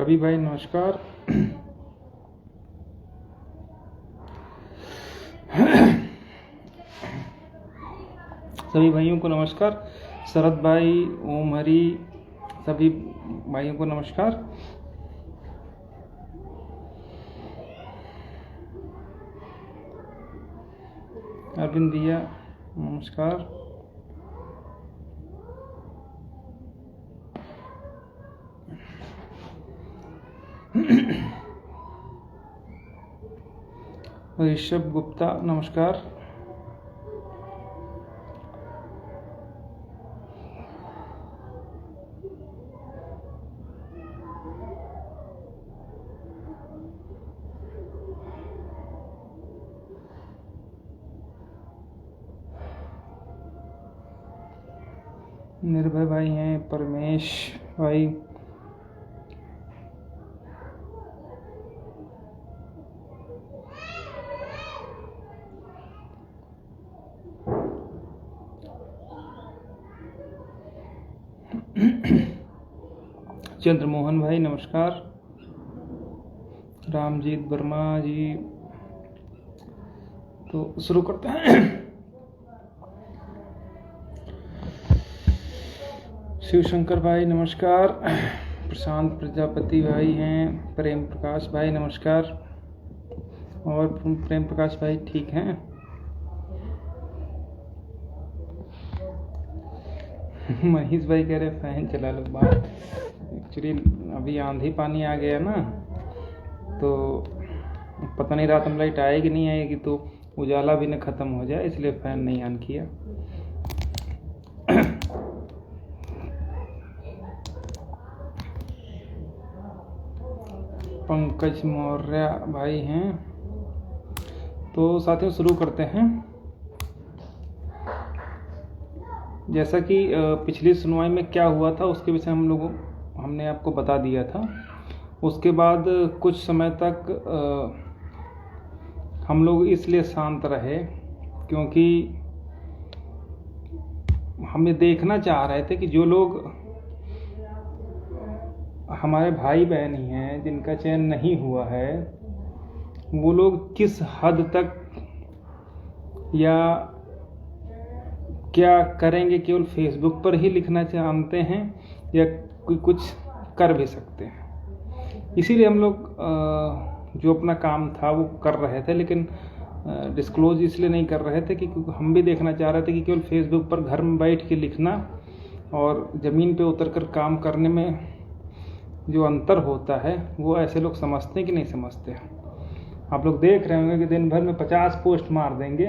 रवि भाई नमस्कार। सभी भाइयों को नमस्कार। शरद भाई, ओम हरी, सभी भाइयों को नमस्कार। अरविंद भैया नमस्कार। ऋषभ गुप्ता नमस्कार। निर्भय भाई हैं, परमेश भाई, चंद्रमोहन भाई नमस्कार। रामजीत वर्मा जी, तो शुरू करते हैं। शिवशंकर भाई नमस्कार। प्रशांत प्रजापति भाई हैं। प्रेम प्रकाश भाई नमस्कार। और प्रेम प्रकाश भाई ठीक हैं? महेश भाई कह रहे फैन चला लो। बात एक्चुअली अभी आंधी पानी आ गया ना, तो पता नहीं रात में लाइट आएगी नहीं आएगी, तो उजाला भी न ख़त्म हो जाए, इसलिए फ़ैन नहीं ऑन किया। पंकज मौर्य भाई हैं। तो साथियों शुरू करते हैं। जैसा कि पिछली सुनवाई में क्या हुआ था उसके विषय हमने आपको बता दिया था। उसके बाद कुछ समय तक हम लोग इसलिए शांत रहे क्योंकि हम ये देखना चाह रहे थे कि जो लोग हमारे भाई बहन ही हैं, जिनका चयन नहीं हुआ है, वो लोग किस हद तक या क्या करेंगे। केवल फेसबुक पर ही लिखना जानते हैं या कोई कुछ कर भी सकते हैं। इसीलिए हम लोग जो अपना काम था वो कर रहे थे, लेकिन डिस्क्लोज इसलिए नहीं कर रहे थे कि क्योंकि हम भी देखना चाह रहे थे कि केवल फेसबुक पर घर में बैठ के लिखना और ज़मीन पे उतरकर काम करने में जो अंतर होता है वो ऐसे लोग समझते हैं कि नहीं समझते। आप लोग देख रहे होंगे कि दिन भर में 50 पोस्ट मार देंगे,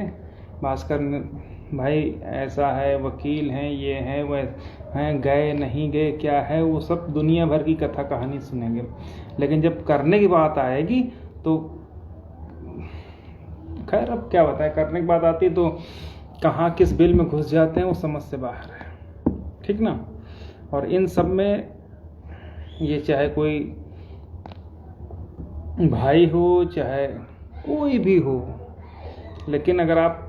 भास्कर भाई ऐसा है, वकील हैं, ये हैं, वह हैं, गए नहीं गए, क्या है, वो सब दुनिया भर की कथा कहानी सुनेंगे। लेकिन जब करने की बात आएगी तो खैर अब क्या बताएं, करने की बात आती है तो कहाँ किस बिल में घुस जाते हैं वो समझ से बाहर है, ठीक ना। और इन सब में ये चाहे कोई भाई हो चाहे कोई भी हो, लेकिन अगर आप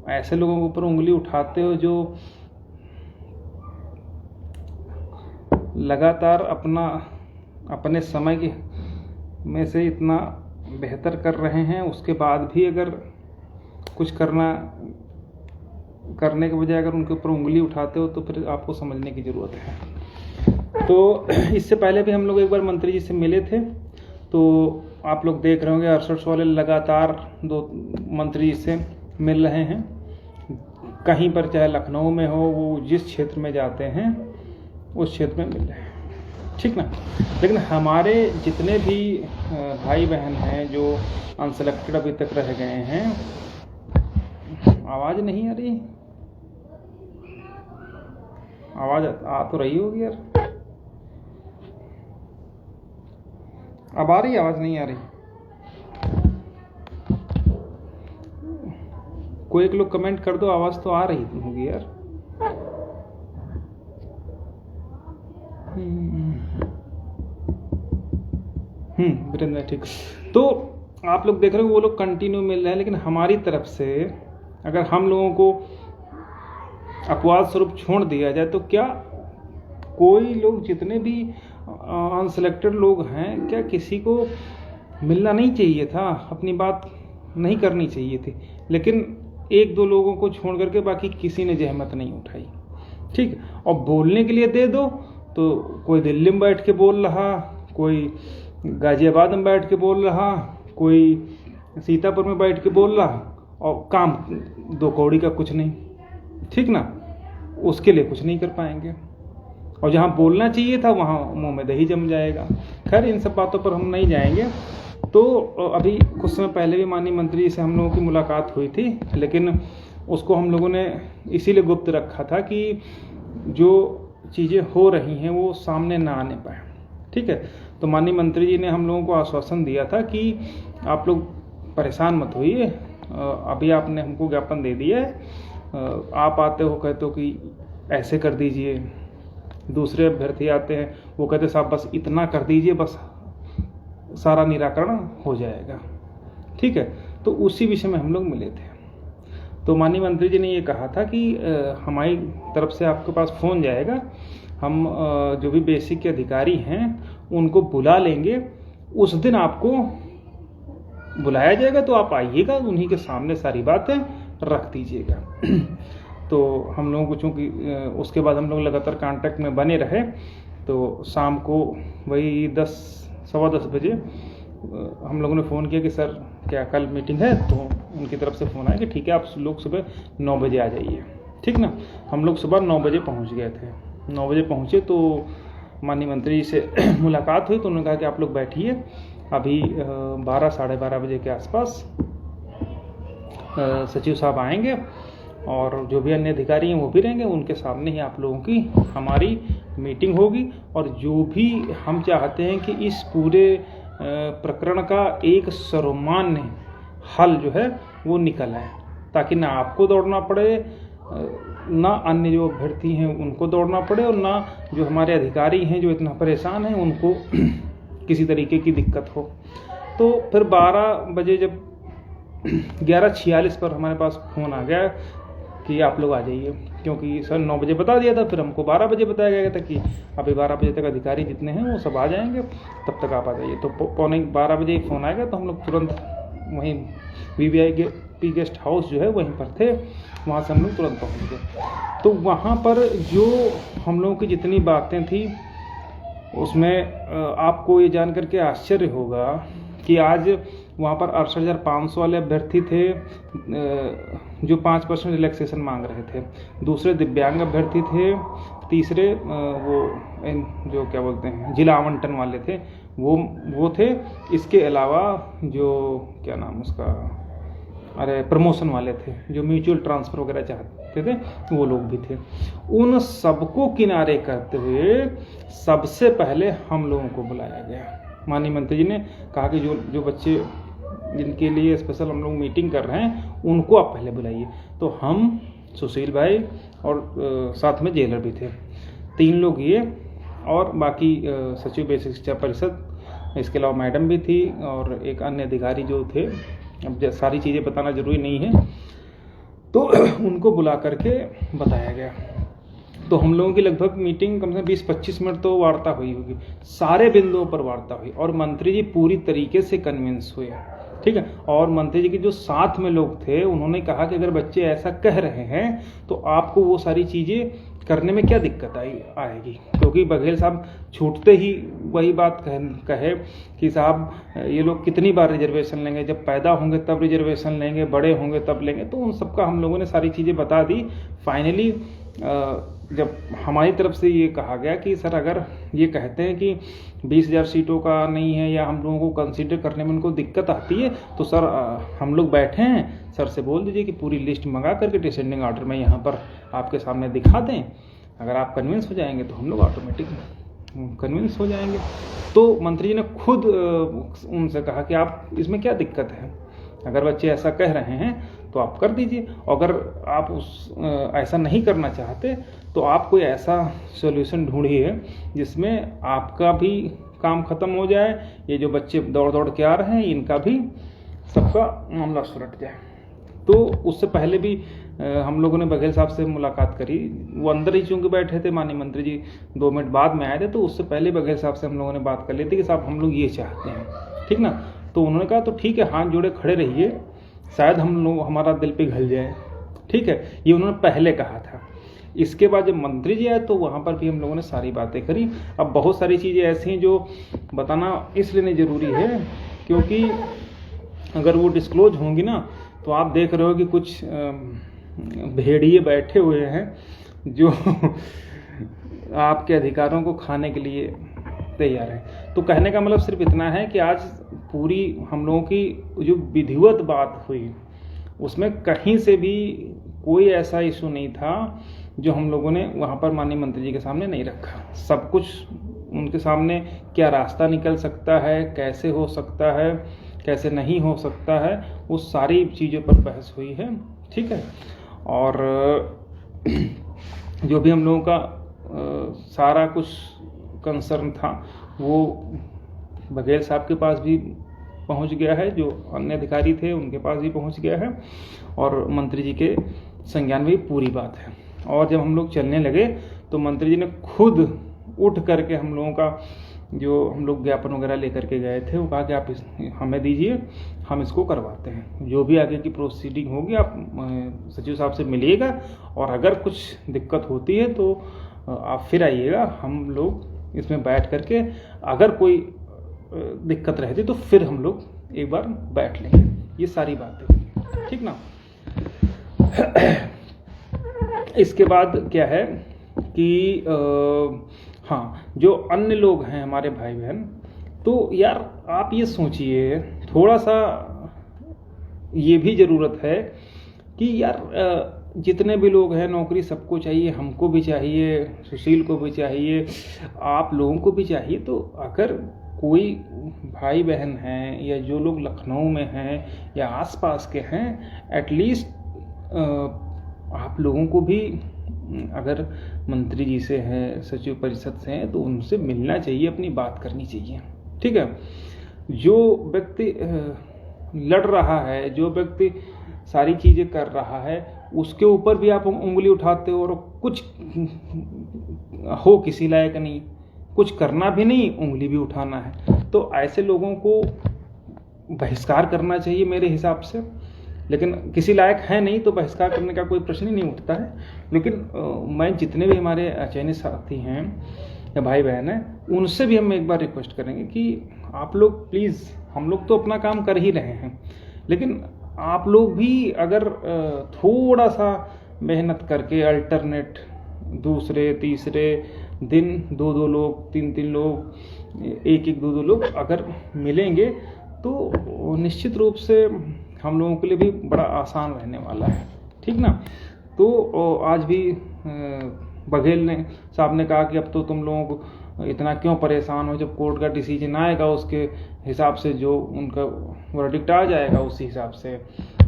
ऐसे लोगों के ऊपर उंगली उठाते हो जो लगातार अपने समय के में से इतना बेहतर कर रहे हैं, उसके बाद भी अगर कुछ करने के बजाय अगर उनके ऊपर उंगली उठाते हो तो फिर आपको समझने की ज़रूरत है। तो इससे पहले भी हम लोग एक बार मंत्री जी से मिले थे, तो आप लोग देख रहे होंगे अरसठ वाले लगातार 2 मंत्री जी से मिल रहे हैं। कहीं पर चाहे लखनऊ में हो, वो जिस क्षेत्र में जाते हैं उस क्षेत्र में मिल रहे हैं, ठीक ना। लेकिन हमारे जितने भी भाई बहन हैं जो अनसेलेक्टेड अभी तक रह गए हैं, आवाज़ नहीं आ रही, आवाज़ आ तो रही होगी यार। अब आ रही, आवाज़ नहीं आ रही। कोई एक लोग कमेंट कर दो, आवाज़ तो आ रही होगी यार। वीरेंद्र ठीक। तो आप लोग देख रहे हो वो लोग कंटिन्यू मिल रहे हैं, लेकिन हमारी तरफ से अगर हम लोगों को अपवाद स्वरूप छोड़ दिया जाए तो क्या कोई लोग जितने भी अनसिलेक्टेड लोग हैं, क्या किसी को मिलना नहीं चाहिए था, अपनी बात नहीं करनी चाहिए थी, लेकिन एक दो लोगों को छोड़ करके बाकी किसी ने जहमत नहीं उठाई। ठीक, और बोलने के लिए दे दो तो कोई दिल्ली में बैठ के बोल रहा, कोई गाजियाबाद में बैठ के बोल रहा, कोई सीतापुर में बैठ के बोल रहा, और काम दो कौड़ी का कुछ नहीं। ठीक ना, उसके लिए कुछ नहीं कर पाएंगे, और जहाँ बोलना चाहिए था वहाँ मुंह में दही जम जाएगा। खैर, इन सब बातों पर हम नहीं जाएंगे। तो अभी कुछ समय पहले भी माननीय मंत्री जी से हम लोगों की मुलाकात हुई थी, लेकिन उसको हम लोगों ने इसीलिए गुप्त रखा था कि जो चीज़ें हो रही हैं वो सामने ना आने पाए। ठीक है, तो माननीय मंत्री जी ने हम लोगों को आश्वासन दिया था कि आप लोग परेशान मत होइए, अभी आपने हमको ज्ञापन दे दिया है, आप आते हो कहते हो कि ऐसे कर दीजिए, दूसरे अभ्यर्थी आते हैं वो कहते साहब बस इतना कर दीजिए, बस सारा निराकरण हो जाएगा। ठीक है, तो उसी विषय में हम लोग मिले थे। तो माननीय मंत्री जी ने ये कहा था कि हमारी तरफ से आपके पास फ़ोन जाएगा, हम जो भी बेसिक के अधिकारी हैं उनको बुला लेंगे, उस दिन आपको बुलाया जाएगा, तो आप आइएगा, उन्हीं के सामने सारी बातें रख दीजिएगा। तो हम लोगों को चूँकि उसके बाद हम लोग लगातार कांटेक्ट में बने रहे, तो शाम को वही 10-10:15 बजे हम लोगों ने फ़ोन किया कि सर क्या कल मीटिंग है, तो उनकी तरफ से फ़ोन आया कि ठीक है आप लोग सुबह 9 बजे आ जाइए। ठीक ना, हम लोग सुबह 9 बजे पहुंच गए थे। 9 बजे पहुंचे तो माननीय मंत्री जी से मुलाकात हुई, तो उन्होंने कहा कि आप लोग बैठिए, अभी 12-12:30 बजे के आसपास सचिव साहब आएंगे और जो भी अन्य अधिकारी हैं वो भी रहेंगे, उनके सामने ही आप लोगों की हमारी मीटिंग होगी, और जो भी हम चाहते हैं कि इस पूरे प्रकरण का एक सर्वमान्य हल जो है वो निकल आए, ताकि ना आपको दौड़ना पड़े, ना अन्य जो अभ्यर्थी हैं उनको दौड़ना पड़े, और ना जो हमारे अधिकारी हैं जो इतना परेशान हैं उनको किसी तरीके की दिक्कत हो। तो फिर 12 बजे जब 11:46 पर हमारे पास फ़ोन आ गया कि आप लोग आ जाइए, क्योंकि सर 9 बजे बता दिया था, फिर हमको 12 बजे बताया गया था कि अभी 12 बजे तक अधिकारी जितने हैं वो सब आ जाएंगे, तब तक आप आ जाइए। तो 11:45 बजे फ़ोन आएगा, तो हम लोग तुरंत वहीं VIP गेस्ट हाउस जो है वहीं पर थे, वहाँ से हम लोग तुरंत पहुँच गए। तो वहाँ पर जो हम लोगों की जितनी बातें थी उसमें आपको ये जान करके आश्चर्य होगा कि आज वहाँ पर 68,500 वाले अभ्यर्थी थे जो 5% रिलैक्सेशन मांग रहे थे, दूसरे दिव्यांग अभ्यर्थी थे, तीसरे वो जो क्या बोलते हैं जिला आवंटन वाले थे वो थे, इसके अलावा जो क्या नाम उसका प्रमोशन वाले थे, जो म्यूचुअल ट्रांसफ़र वगैरह चाहते थे वो लोग भी थे। उन सबको किनारे करते हुए सबसे पहले हम लोगों को बुलाया गया। माननीय मंत्री जी ने कहा कि जो बच्चे जिनके लिए स्पेशल हम लोग मीटिंग कर रहे हैं उनको आप पहले बुलाइए। तो हम, सुशील भाई और साथ में जेलर भी थे, 3 लोग ये, और बाकी सचिव बेसिक शिक्षा परिषद, इसके अलावा मैडम भी थी और एक अन्य अधिकारी जो थे। अब सारी चीज़ें बताना ज़रूरी नहीं है, तो उनको बुला करके बताया गया। तो हम लोगों की लगभग मीटिंग कम से कम 20-25 मिनट तो वार्ता हुई होगी, सारे बिंदुओं पर वार्ता हुई, और मंत्री जी पूरी तरीके से कन्विंस हुए। ठीक है, और मंत्री जी के जो साथ में लोग थे उन्होंने कहा कि अगर बच्चे ऐसा कह रहे हैं तो आपको वो सारी चीज़ें करने में क्या दिक्कत आएगी, क्योंकि बघेल साहब छूटते ही वही बात कहे कि साहब ये लोग कितनी बार रिजर्वेशन लेंगे, जब पैदा होंगे तब रिजर्वेशन लेंगे, बड़े होंगे तब लेंगे। तो उन सबका हम लोगों ने सारी चीज़ें बता दी। फाइनली जब हमारी तरफ से ये कहा गया कि सर अगर ये कहते हैं कि 20,000 सीटों का नहीं है या हम लोगों को कंसीडर करने में उनको दिक्कत आती है, तो सर हम लोग बैठे हैं, सर से बोल दीजिए कि पूरी लिस्ट मंगा करके डिसेंडिंग ऑर्डर में यहाँ पर आपके सामने दिखा दें, अगर आप कन्विंस हो जाएंगे तो हम लोग ऑटोमेटिक कन्विंस हो जाएंगे। तो मंत्री जी ने खुद उनसे कहा कि आप इसमें क्या दिक्कत है, अगर बच्चे ऐसा कह रहे हैं तो आप कर दीजिए, अगर आप ऐसा नहीं करना चाहते तो आप कोई ऐसा सॉल्यूशन ढूंढिए जिसमें आपका भी काम खत्म हो जाए, ये जो बच्चे दौड़ दौड़ के आ रहे हैं इनका भी सबका मामला सुलट जाए। तो उससे पहले भी हम लोगों ने बघेल साहब से मुलाकात करी। वो अंदर ही चूंकि बैठे थे, माननीय मंत्री जी 2 मिनट बाद में आए थे, तो उससे पहले बघेल साहब से हम लोगों ने बात कर ली थी कि साहब हम लोग ये चाहते हैं, ठीक ना। तो उन्होंने कहा तो ठीक है, हाथ जोड़े खड़े रहिए, शायद हमारा दिल पिघल जाए, ठीक है, ये उन्होंने पहले कहा था। इसके बाद जब मंत्री जी आए तो वहाँ पर भी हम लोगों ने सारी बातें करी। अब बहुत सारी चीज़ें ऐसी हैं जो बताना इसलिए नहीं ज़रूरी है क्योंकि अगर वो डिस्क्लोज होंगी ना तो आप देख रहे हो कि कुछ भेड़िए बैठे हुए हैं जो आपके अधिकारों को खाने के लिए तैयार है। तो कहने का मतलब सिर्फ इतना है कि आज पूरी हम लोगों की जो विधिवत बात हुई उसमें कहीं से भी कोई ऐसा इशू नहीं था जो हम लोगों ने वहाँ पर माननीय मंत्री जी के सामने नहीं रखा। सब कुछ उनके सामने, क्या रास्ता निकल सकता है, कैसे हो सकता है, कैसे नहीं हो सकता है, वो सारी चीज़ों पर बहस हुई है, ठीक है। और जो भी हम लोगों का सारा कुछ कंसर्न था वो बघेल साहब के पास भी पहुंच गया है, जो अन्य अधिकारी थे उनके पास भी पहुंच गया है और मंत्री जी के संज्ञान में पूरी बात है। और जब हम लोग चलने लगे तो मंत्री जी ने खुद उठ करके हम लोगों का जो हम लोग ज्ञापन वगैरह लेकर के गए थे वो कहा कि आप हमें दीजिए, हम इसको करवाते हैं। जो भी आगे की प्रोसीडिंग होगी आप सचिव साहब से मिलिएगा और अगर कुछ दिक्कत होती है तो आप फिर आइएगा, हम लोग इसमें बैठ करके अगर कोई दिक्कत रहती तो फिर हम लोग एक बार बैठ लेंगे। ये सारी बातें, ठीक ना। इसके बाद क्या है कि हाँ, जो अन्य लोग हैं हमारे भाई बहन, तो यार आप ये सोचिए, थोड़ा सा ये भी ज़रूरत है कि यार जितने भी लोग हैं, नौकरी सबको चाहिए, हमको भी चाहिए, सुशील को भी चाहिए, आप लोगों को भी चाहिए। तो अगर कोई भाई बहन हैं या जो लोग लखनऊ में हैं या आसपास के हैं, एटलीस्ट आप लोगों को भी अगर मंत्री जी से हैं, सचिव परिषद से हैं, तो उनसे मिलना चाहिए, अपनी बात करनी चाहिए, ठीक है। जो व्यक्ति लड़ रहा है, जो व्यक्ति सारी चीज़ें कर रहा है, उसके ऊपर भी आप उंगली उठाते हो और कुछ हो किसी लायक नहीं, कुछ करना भी नहीं, उंगली भी उठाना है। तो ऐसे लोगों को बहिष्कार करना चाहिए मेरे हिसाब से। लेकिन किसी लायक है नहीं तो बहिष्कार करने का कोई प्रश्न ही नहीं उठता है। लेकिन मैं जितने भी हमारे चयनित साथी हैं या भाई बहन हैं, उनसे भी हम एक बार रिक्वेस्ट करेंगे कि आप लोग प्लीज़, हम लोग तो अपना काम कर ही रहे हैं, लेकिन आप लोग भी अगर थोड़ा सा मेहनत करके अल्टरनेट दूसरे तीसरे दिन 2-2 लोग, 3-3 लोग, 1-1, 2-2 लोग अगर मिलेंगे तो निश्चित रूप से हम लोगों के लिए भी बड़ा आसान रहने वाला है, ठीक ना। तो आज भी बघेल साहब ने कहा कि अब तो तुम लोगों को इतना क्यों परेशान हो, जब कोर्ट का डिसीजन आएगा उसके हिसाब से जो उनका वर्डिक्ट आ जाएगा उसी हिसाब से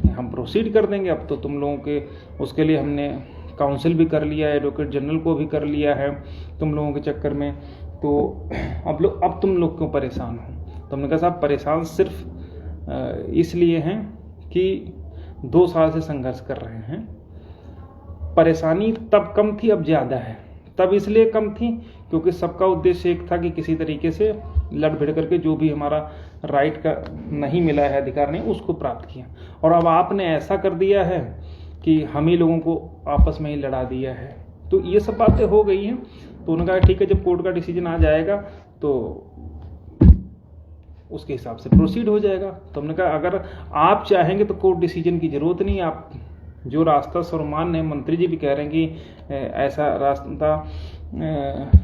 हम प्रोसीड कर देंगे। अब तो तुम लोगों के उसके लिए हमने काउंसिल भी कर लिया है, एडवोकेट जनरल को भी कर लिया है तुम लोगों के चक्कर में, तो अब तुम लोग क्यों परेशान हो। तो हमने कहा साहब परेशान सिर्फ इसलिए हैं कि 2 साल से संघर्ष कर रहे हैं। परेशानी तब कम थी, अब ज़्यादा है। तब इसलिए कम थी क्योंकि सबका उद्देश्य एक था कि किसी तरीके से लड़ भिड़ करके जो भी हमारा राइट का नहीं मिला है, अधिकार नहीं, उसको प्राप्त किया। और अब आपने ऐसा कर दिया है कि हम ही लोगों को आपस में ही लड़ा दिया है। तो ये सब बातें हो गई हैं। तो उन्होंने कहा ठीक है, जब कोर्ट का डिसीजन आ जाएगा तो उसके हिसाब से प्रोसीड हो जाएगा। तो हमने कहा अगर आप चाहेंगे तो कोर्ट डिसीजन की ज़रूरत नहीं, आप जो रास्ता सर्वमान्य है, मंत्री जी भी कह रहे हैं कि ऐसा रास्ता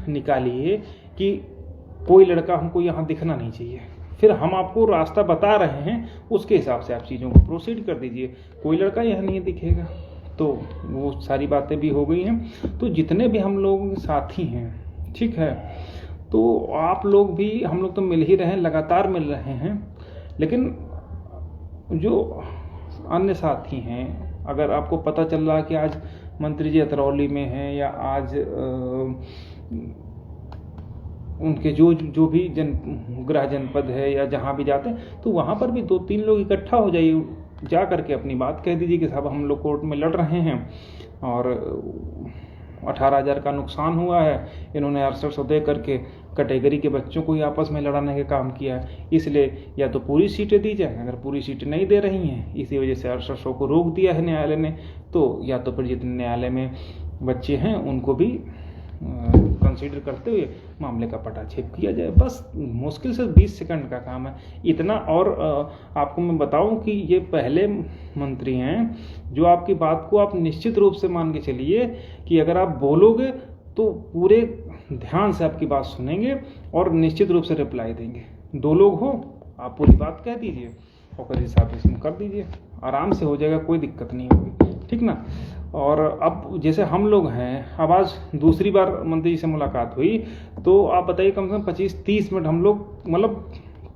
निकालिए कि कोई लड़का हमको यहाँ दिखना नहीं चाहिए। फिर हम आपको रास्ता बता रहे हैं, उसके हिसाब से आप चीज़ों को प्रोसीड कर दीजिए। कोई लड़का यहाँ नहीं दिखेगा। तो वो सारी बातें भी हो गई हैं। तो जितने भी हम लोग साथी हैं, ठीक है, तो आप लोग भी, हम लोग तो मिल ही रहे हैं, लगातार मिल रहे हैं। लेकिन जो अन्य साथी हैं, अगर आपको पता चल रहा है कि आज मंत्री जी अतरौली में हैं या आज उनके जो भी गृह जनपद है या जहाँ भी जाते हैं, तो वहाँ पर भी 2-3 लोग इकट्ठा हो जाइए, जा करके अपनी बात कह दीजिए कि साहब हम लोग कोर्ट में लड़ रहे हैं और 18,000 का नुकसान हुआ है, इन्होंने 6800 दे करके कैटेगरी के बच्चों को ही आपस में लड़ाने का काम किया है, इसलिए या तो पूरी सीटें दी जाए, अगर पूरी सीटें नहीं दे रही हैं इसी वजह से 6800 को रोक दिया है न्यायालय ने, तो या तो फिर जितने न्यायालय में बच्चे हैं उनको भी कंसीडर करते हुए मामले का पटाक्षेप किया जाए। बस मुश्किल से 20 सेकंड का काम है इतना। और आपको मैं बताऊं कि ये पहले मंत्री हैं जो आपकी बात को आप निश्चित रूप से मान के चलिए कि अगर आप बोलोगे तो पूरे ध्यान से आपकी बात सुनेंगे और निश्चित रूप से रिप्लाई देंगे। 2 लोग हो, आप पूरी बात कह दीजिए और फिर हिसाब इसमें कर दीजिए, आराम से हो जाएगा, कोई दिक्कत नहीं होगी, ठीक ना। और अब जैसे हम लोग हैं, अब आज दूसरी बार मंत्री जी से मुलाकात हुई, तो आप बताइए कम से कम 25-30 मिनट हम लोग, मतलब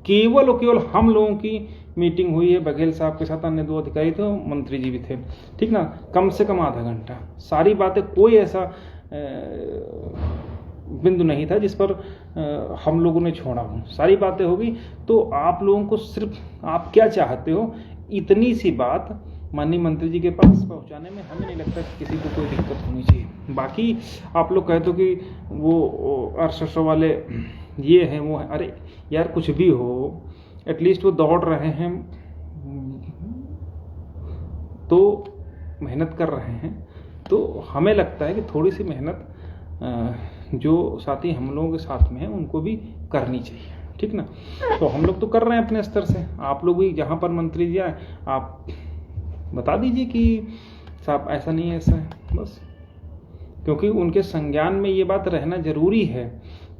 केवल और केवल हम लोगों की मीटिंग हुई है। बघेल साहब के साथ अन्य 2 अधिकारी थे, मंत्री जी भी थे, ठीक ना। कम से कम आधा घंटा, सारी बातें, कोई ऐसा बिंदु नहीं था जिस पर हम लोगों ने छोड़ा हो, सारी बातें होगी। तो आप लोगों को सिर्फ आप क्या चाहते हो, इतनी सी बात माननीय मंत्री जी के पास पहुंचाने में हमें नहीं लगता कि किसी को कोई दिक्कत होनी चाहिए। बाकी आप लोग कहते हो कि वो 6800 वाले ये हैं वो हैं, अरे यार कुछ भी हो, एटलीस्ट वो दौड़ रहे हैं तो मेहनत कर रहे हैं, तो हमें लगता है कि थोड़ी सी मेहनत जो साथी हम लोगों के साथ में हैं उनको भी करनी चाहिए, ठीक ना। तो हम लोग तो कर रहे हैं अपने स्तर से, आप लोग भी जहाँ पर मंत्री जी आए आप बता दीजिए कि साहब ऐसा नहीं है, ऐसा है, बस। क्योंकि उनके संज्ञान में ये बात रहना जरूरी है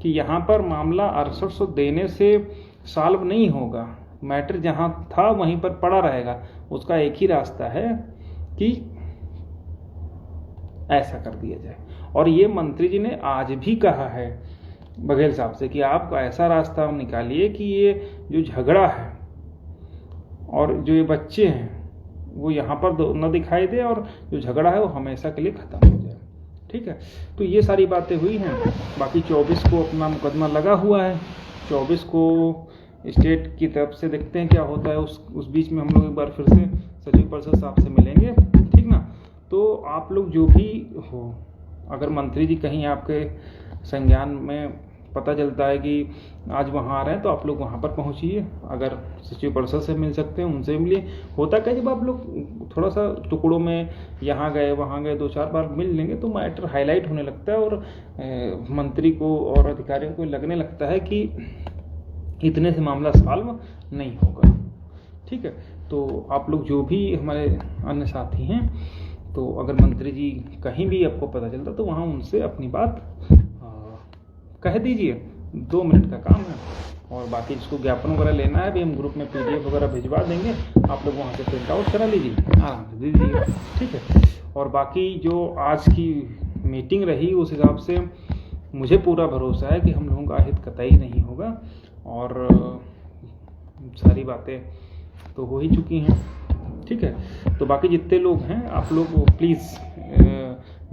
कि यहाँ पर मामला 6800 देने से सॉल्व नहीं होगा, मैटर जहाँ था वहीं पर पड़ा रहेगा। उसका एक ही रास्ता है कि ऐसा कर दिया जाए। और ये मंत्री जी ने आज भी कहा है बघेल साहब से कि आप ऐसा रास्ता निकालिए कि ये जो झगड़ा है और जो ये बच्चे हैं वो यहाँ पर न दिखाई दे और जो झगड़ा है वो हमेशा के लिए खत्म हो जाए, ठीक है। तो ये सारी बातें हुई हैं। बाकी 24 को अपना मुकदमा लगा हुआ है, 24 को स्टेट की तरफ से देखते हैं क्या होता है। उस बीच में हम लोग एक बार फिर से सचिव परिषद साहब से मिलेंगे, ठीक ना। तो आप लोग जो भी हो, अगर मंत्री जी कहीं आपके संज्ञान में पता चलता है कि आज वहाँ आ रहे हैं तो आप लोग वहाँ पर पहुँचिए। अगर सचिव परिषद से मिल सकते हैं उनसे मिलिए। होता क्या, जब आप लोग थोड़ा सा टुकड़ों में यहाँ गए वहाँ गए 2-4 बार मिल लेंगे तो मैटर हाईलाइट होने लगता है और मंत्री को और अधिकारियों को लगने लगता है कि इतने से मामला सॉल्व नहीं होगा, ठीक है। तो आप लोग जो भी हमारे अन्य साथी हैं, तो अगर मंत्री जी कहीं भी आपको पता चलता तो वहाँ उनसे अपनी बात कह दीजिए, 2 मिनट का काम है। और बाकी जिसको ज्ञापन वगैरह लेना है भी हम ग्रुप में PDF वगैरह भिजवा देंगे, आप लोग वहाँ से प्रिंट आउट करा लीजिए, आराम से दे दीजिएगा, ठीक है। और बाकी जो आज की मीटिंग रही उस हिसाब से मुझे पूरा भरोसा है कि हम लोगों का हित कतई नहीं होगा और सारी बातें तो हो ही चुकी हैं, ठीक है। तो बाकी जितने लोग हैं आप लोग प्लीज़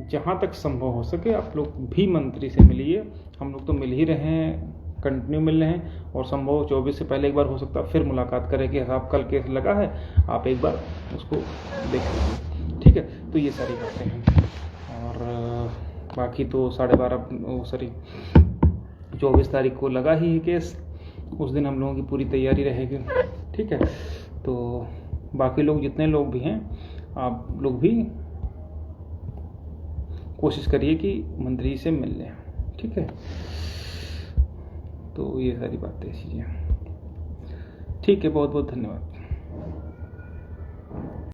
जहाँ तक संभव हो सके आप लोग भी मंत्री से मिलिए। हम लोग तो मिल ही रहे हैं, कंटिन्यू मिल रहे हैं और संभव 24 से पहले एक बार हो सकता है फिर मुलाकात करें कि साहब कल केस लगा है, आप एक बार उसको देख लीजिए, ठीक है। तो ये सारी बातें हैं और बाकी तो 24 तारीख को लगा ही है केस, उस दिन हम लोगों की पूरी तैयारी रहेगी, ठीक है। तो बाकी लोग जितने लोग भी हैं आप लोग भी कोशिश करिए कि मंत्री से मिल लें, ठीक है। तो ये सारी बातें चीज़ें, ठीक है। बहुत बहुत धन्यवाद।